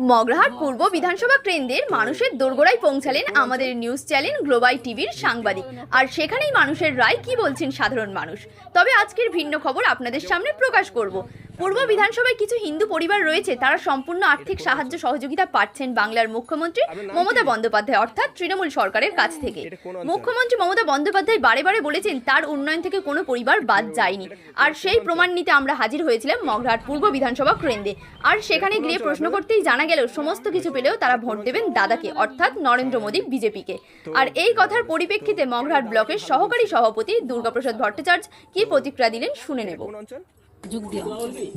মগরাহাট পূর্ব বিধানসভা কেন্দ্রের মানুষের দোরগোড়ায় পৌঁছালেন আমাদের নিউজ চ্যানেল গ্লোবাল টিভির সাংবাদিক। আর সেখানেই মানুষের রায় কি বলছেন সাধারণ মানুষ। তবে আজকের ভিন্ন খবর আপনাদের সামনে প্রকাশ করব। পূর্ব বিধানসভায় কিছু হিন্দু পরিবার রয়েছে, তারা সম্পূর্ণ আর্থিক সাহায্য সহযোগিতা পাচ্ছেন বাংলার মুখ্যমন্ত্রী মমতা বন্দ্যোপাধ্যায় অর্থাৎ তৃণমূল সরকারের কাছ থেকে। মুখ্যমন্ত্রী মমতা বন্দ্যোপাধ্যায় বারে বারে বলেছেন তার উন্নয়ন থেকে কোনো পরিবার বাদ যায়নি। আর সেই প্রমাণ নিতে আমরা হাজির হয়েছিলাম মগরাহাট পূর্ব বিধানসভা কেন্দ্রে। আর সেখানে গিয়ে প্রশ্ন করতেই জানা গেল সমস্ত কিছু পেলেও তারা ভোট দেবেন দাদাকে অর্থাৎ নরেন্দ্র মোদী বিজেপিকে। আর এই কথার পরিপ্রেক্ষিতে মগরাহাট ব্লকের সহকারী সভাপতি দুর্গাপ্রসাদ ভট্টাচার্য কি প্রতিক্রিয়া দিলেন শুনে নেব।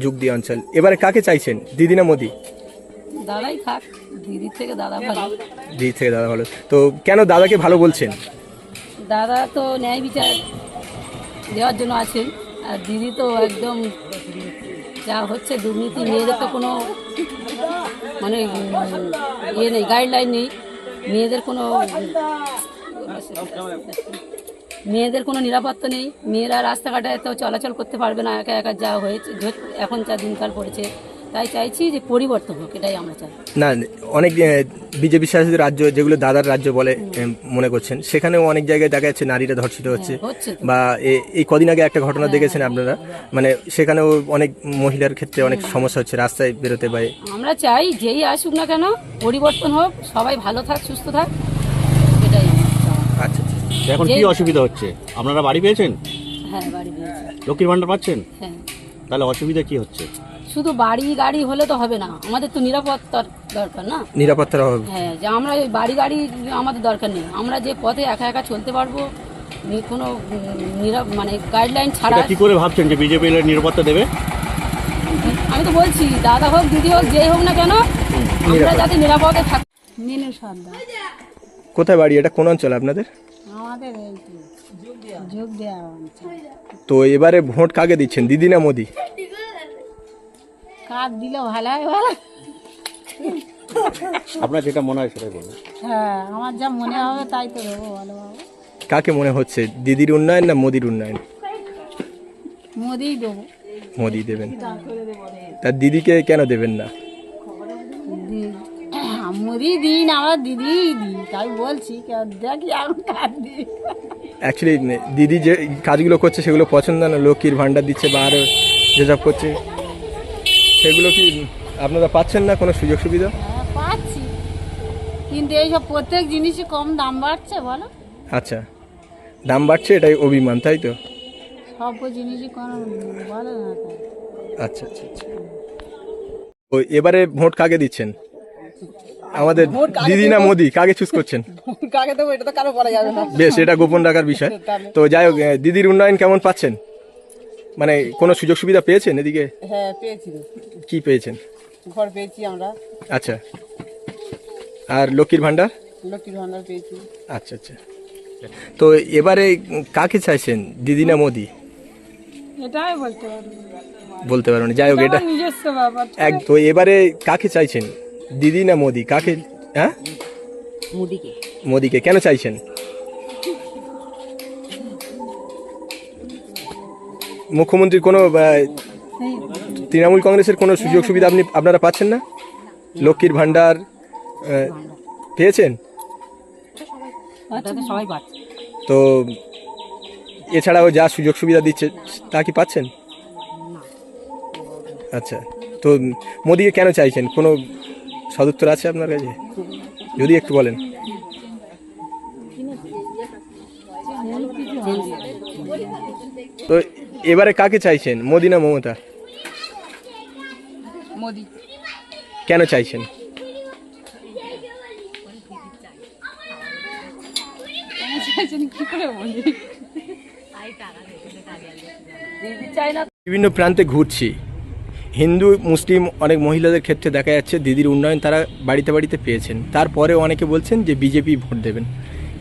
যুগদি অঞ্চল এবারে কাকে চাইছেন, দিদি না মোদি? দাদাই থাক, দিদির থেকে দাদা ভালো। দিদি থেকে দাদা ভালো। তো কেন দাদাকে ভালো বলছেন? দাদা তো ন্যায় বিচার দেওয়ার জন্য আছেন, আর দিদি তো একদম যা হচ্ছে দুর্নীতি, মেয়েদের তো কোনো মানে ইয়ে নেই, গাইডলাইন নেই, মেয়েদের কোনো নিরাপত্তা নেই, মেয়েরা রাস্তাঘাটে তো চলাচল করতে পারবে না একা একা, যা হয়েছে এখন যা দিনকাল পড়েছে। তাই চাইছি যে পরিবর্তন হোক, এটাই আমরা চাই। না, অনেক বিজেপি শাসিত রাজ্য যেগুলো দাদার রাজ্য বলে মনে করছেন, সেখানেও অনেক জায়গায় দেখা যাচ্ছে নারীরা ধর্ষিত হচ্ছে। বা এই কদিন আগে একটা ঘটনা দেখেছেন আপনারা, মানে সেখানেও অনেক মহিলার ক্ষেত্রে অনেক সমস্যা হচ্ছে রাস্তায় বেরোতে পারে। আমরা চাই যেই আসুক না কেন পরিবর্তন হোক, সবাই ভালো থাক, সুস্থ থাক, এটাই। আচ্ছা, এখন কি অসুবিধা হচ্ছে? আপনারা বাড়ি পেয়েছেন? হ্যাঁ, বাড়ি পেয়েছি। লক্ষ্মীর ভান্ডার পাচ্ছেন? হ্যাঁ। তাহলে অসুবিধা কি হচ্ছে? শুধু বাড়ি গাড়ি হলে তো হবে না, আমাদের তো নিরাপত্তার দরকার না। নিরাপত্তার অভাব। হ্যাঁ, যে আমরা ওই বাড়ি গাড়ি আমাদের দরকার নেই, আমরা যে পথে একা একা চলতে পারবো, কোনো মানে গাইডলাইন ছাড়া। কি করে ভাবছেন যে বিজেপি নিরাপত্তা দেবে? আমি তো বলছি দাদা হোক দিদি হোক যেই হোক না কেন, আমরা যাতে নিরাপদে থাকি। মিনু সর্দার। কোথায় বাড়ি? এটা কোন অঞ্চল আপনাদের? আমাদের এই যোগ দেওয়া অঞ্চল। তো এবারে ভোট কাকে দিচ্ছেন, দিদি না মোদি? কার দিলে ভালো হয় ভালো। আপনার যেটা মনে হয় সেটাই বলুন। হ্যাঁ, আমার যা মনে হবে তাই তো দেবো ভালোভাবে। কাকে মনে হচ্ছে, দিদির উন্নয়ন না মোদির উন্নয়ন? মোদিই দেবো। মোদি দেবেন। তা দিদিকে কেন দেবেন না? মোদি দিন, আমার দিদি দিন, তাই বলছি। দেখি এখন কার দিই। অ্যাকচুয়ালি দিদি যে কাজগুলো করছে সেগুলো পছন্দ না, লক্ষ্মীর ভান্ডার দিচ্ছে বা আরও যেসব করছে সেগুলো কি আপনারা পাচ্ছেন না কোনো সুযোগ সুবিধা? হ্যাঁ, পাচ্ছি, কিন্তু এইসব প্রত্যেক জিনিসই কম দাম বাড়ছে বলো। আচ্ছা, দাম বাড়ছে, এটাই অভিমান, তাই তো? সব জিনিসই কম বলে না। আচ্ছা আচ্ছা আচ্ছা। তো এবারে ভোট কাকে দিচ্ছেন, আমাদের দিদি না মোদি? কাকে চুজ করছেন? কাকে দেবো এটা তো কারো বলা যাবে না। বেশ, এটা গোপন রাখার বিষয়। তো যাই হোক, দিদির উন্নয়ন কেমন পাচ্ছেন? মানে কোনো সুযোগ সুবিধা পেয়েছেন এদিকে? হ্যাঁ, পেয়েছি। কি পেয়েছেন? ঘর পেয়েছি আমরা। আচ্ছা, আর লক্ষ্মীর ভান্ডার? লক্ষ্মীর ভান্ডার পেয়েছি। আচ্ছা আচ্ছা। তো এবারে কাকে চাইছেন, দিদি না মোদি? এটাই বলতে পারবো, বলতে পারবেন। যাই হোক, এটা নিজস্ব ব্যাপার। তো এবারে কাকে চাইছেন, দিদি না মোদি? কাকে? হ্যাঁ, মোদিকে। মোদিকে কেন চাইছেন? মুখ্যমন্ত্রীর কোনো তৃণমূল কংগ্রেসের কোনো সুযোগ সুবিধা আপনারা পাচ্ছেন না? লক্ষ্মীর ভান্ডার পেয়েছেন? সবাই পাচ্ছে। তো এছাড়াও যা সুযোগ সুবিধা দিচ্ছে তা কি পাচ্ছেন? আচ্ছা, তো মোদিকে কেন চাইছেন? কোনো সদুত্তর আছে আপনার কাছে? যদি একটু বলেন। তো এবারে কাকে চাইছেন, মোদি না মমতা? মোদি। কেন চাইছেন? বিভিন্ন প্রান্তে ঘুরছি, হিন্দু মুসলিম অনেক মহিলাদের ক্ষেত্রে দেখা যাচ্ছে দিদির উন্নয়ন তারা বাড়িতে বাড়িতে পেয়েছেন, তারপরেও অনেকে বলছেন যে বিজেপি ভোট দেবেন।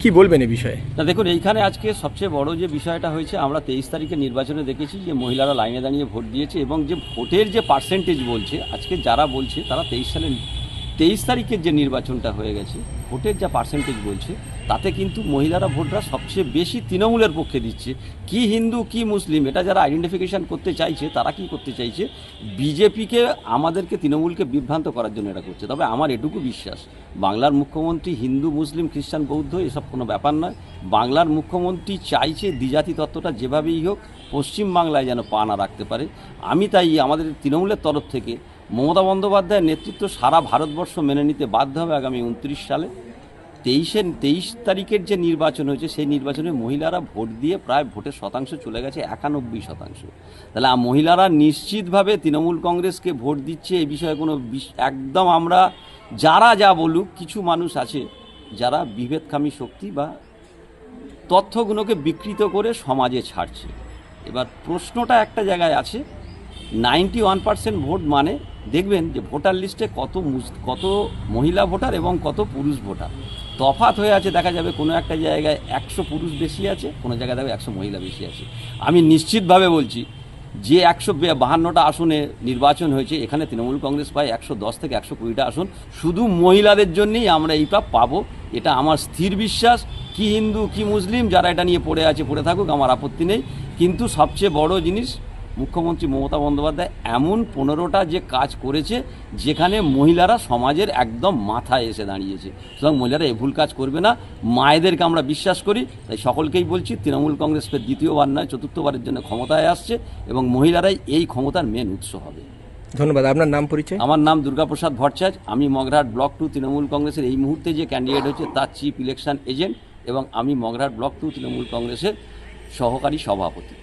কি বলবেন এই বিষয়ে? না দেখুন, এইখানে আজকে সবচেয়ে বড় যে বিষয়টা হয়েছে, আমরা 23 তারিখে নির্বাচনে দেখেছি যে মহিলারা লাইনে দাঁড়িয়ে ভোট দিয়েছে, এবং যে ভোটের যে পার্সেন্টেজ বলছে আজকে যারা বলছে তারা 23 তারিখের যে নির্বাচনটা হয়ে গেছে ভোটের যা পার্সেন্টেজ বলছে তাতে কিন্তু মহিলারা ভোটরা সবচেয়ে বেশি তৃণমূলের পক্ষে দিচ্ছে। কি হিন্দু কি মুসলিম এটা যারা আইডেন্টিফিকেশান করতে চাইছে তারা কি করতে চাইছে, বিজেপিকে আমাদেরকে তৃণমূলকে বিভ্রান্ত করার জন্য এটা করছে। তবে আমার এটুকু বিশ্বাস, বাংলার মুখ্যমন্ত্রী হিন্দু মুসলিম খ্রিস্টান বৌদ্ধ এসব কোনো ব্যাপার নয়। বাংলার মুখ্যমন্ত্রী চাইছে দ্বিজাতি তত্ত্বটা যেভাবেই হোক পশ্চিম বাংলায় যেন পা না রাখতে পারে। আমি তাই আমাদের তৃণমূলের তরফ থেকে মমতা বন্দ্যোপাধ্যায়ের নেতৃত্ব সারা ভারতবর্ষ মেনে নিতে বাধ্য হবে। আগামী 29 সালে 23 তারিখের যে নির্বাচন হয়েছে সেই নির্বাচনে মহিলারা ভোট দিয়ে প্রায় ভোটের শতাংশ চলে গেছে 91%। তাহলে মহিলারা নিশ্চিতভাবে তৃণমূল কংগ্রেসকে ভোট দিচ্ছে, এই বিষয়ে কোনো একদম আমরা যারা যা বলুক, কিছু মানুষ আছে যারা বিভেদকামী শক্তি বা তথ্যগুলোকে বিকৃত করে সমাজে ছাড়ছে। এবার প্রশ্নটা একটা জায়গায় আছে, 91% ভোট মানে দেখবেন যে ভোটার লিস্টে কত মহিলা ভোটার এবং কত পুরুষ ভোটার তফাৎ হয়ে আছে। দেখা যাবে কোনো একটা জায়গায় 100 পুরুষ বেশি আছে, কোনো জায়গায় দেখবে 100 মহিলা বেশি আছে। আমি নিশ্চিতভাবে বলছি যে 152টা আসনে নির্বাচন হয়েছে, এখানে তৃণমূল কংগ্রেস পায় 110 থেকে 120টা আসন। শুধু মহিলাদের জন্যই আমরা এইটা পাবো, এটা আমার স্থির বিশ্বাস। কি হিন্দু কি মুসলিম যারা এটা নিয়ে পড়ে আছে পড়ে থাকুক, আমার আপত্তি নেই। কিন্তু সবচেয়ে বড় জিনিস, মুখ্যমন্ত্রী মমতা বন্দ্যোপাধ্যায় এমন 15টা যে কাজ করেছে যেখানে মহিলারা সমাজের একদম মাথায় এসে দাঁড়িয়েছে। সুতরাং মহিলারা এই ভুল কাজ করবে না, মায়েদেরকে আমরা বিশ্বাস করি। তাই সকলকেই বলছি, তৃণমূল কংগ্রেস ফের দ্বিতীয়বার নয় চতুর্থবারের জন্য ক্ষমতায় আসছে এবং মহিলারাই এই ক্ষমতার মেন উৎস হবে। ধন্যবাদ। আপনার নাম পরিচয়? আমার নাম দুর্গাপ্রসাদ ভট্টাচার্য, আমি মগরাহাট ব্লক 2 তৃণমূল কংগ্রেসের এই মুহূর্তে যে ক্যান্ডিডেট হচ্ছে তার চিফ ইলেকশন এজেন্ট এবং আমি মগরাহাট ব্লক 2 তৃণমূল কংগ্রেসের সহকারী সভাপতি।